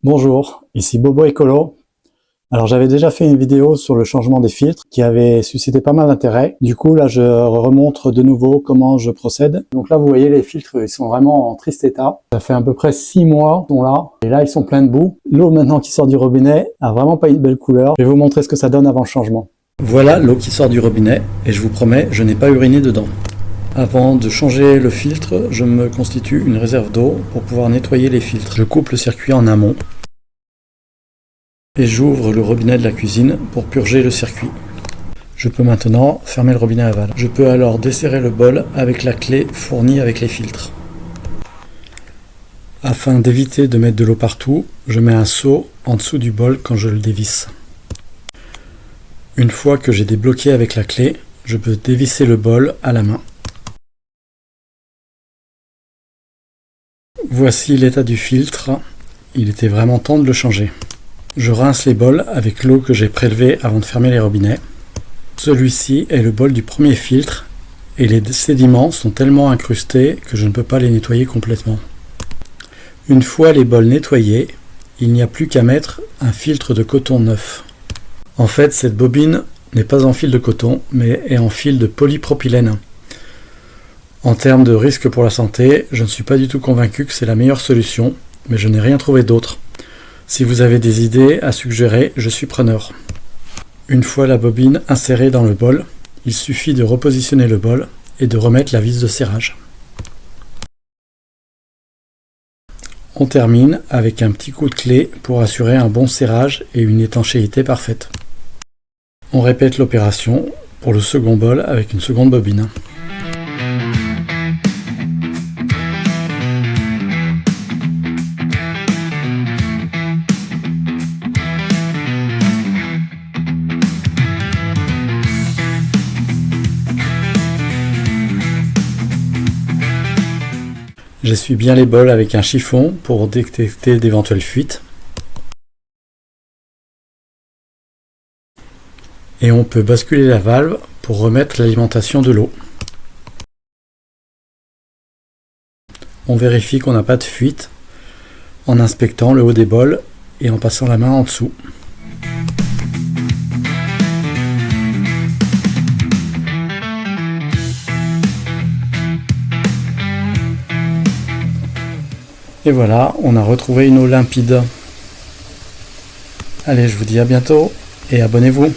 Bonjour, ici Bobo Écolo. Alors j'avais déjà fait une vidéo sur le changement des filtres qui avait suscité pas mal d'intérêt. Du coup là je remontre de nouveau comment je procède. Donc là vous voyez les filtres, ils sont vraiment en triste état. Ça fait à peu près 6 mois qu'ils sont là et là ils sont pleins de boue. L'eau maintenant qui sort du robinet a vraiment pas une belle couleur. Je vais vous montrer ce que ça donne avant le changement. Voilà l'eau qui sort du robinet et je vous promets, je n'ai pas uriné dedans. Avant de changer le filtre, je me constitue une réserve d'eau pour pouvoir nettoyer les filtres. Je coupe le circuit en amont et j'ouvre le robinet de la cuisine pour purger le circuit. Je peux maintenant fermer le robinet aval. Je peux alors desserrer le bol avec la clé fournie avec les filtres. Afin d'éviter de mettre de l'eau partout, je mets un seau en dessous du bol quand je le dévisse. Une fois que j'ai débloqué avec la clé, je peux dévisser le bol à la main. Voici l'état du filtre, il était vraiment temps de le changer. Je rince les bols avec l'eau que j'ai prélevée avant de fermer les robinets. Celui-ci est le bol du premier filtre et les sédiments sont tellement incrustés que je ne peux pas les nettoyer complètement. Une fois les bols nettoyés, il n'y a plus qu'à mettre un filtre de coton neuf. En fait, cette bobine n'est pas en fil de coton, mais est en fil de polypropylène. En termes de risque pour la santé, je ne suis pas du tout convaincu que c'est la meilleure solution, mais je n'ai rien trouvé d'autre. Si vous avez des idées à suggérer, je suis preneur. Une fois la bobine insérée dans le bol, il suffit de repositionner le bol et de remettre la vis de serrage. On termine avec un petit coup de clé pour assurer un bon serrage et une étanchéité parfaite. On répète l'opération pour le second bol avec une seconde bobine. J'essuie bien les bols avec un chiffon pour détecter d'éventuelles fuites. Et on peut basculer la valve pour remettre l'alimentation de l'eau. On vérifie qu'on n'a pas de fuite en inspectant le haut des bols et en passant la main en dessous. Et voilà, on a retrouvé une eau limpide. Allez, je vous dis à bientôt et abonnez-vous.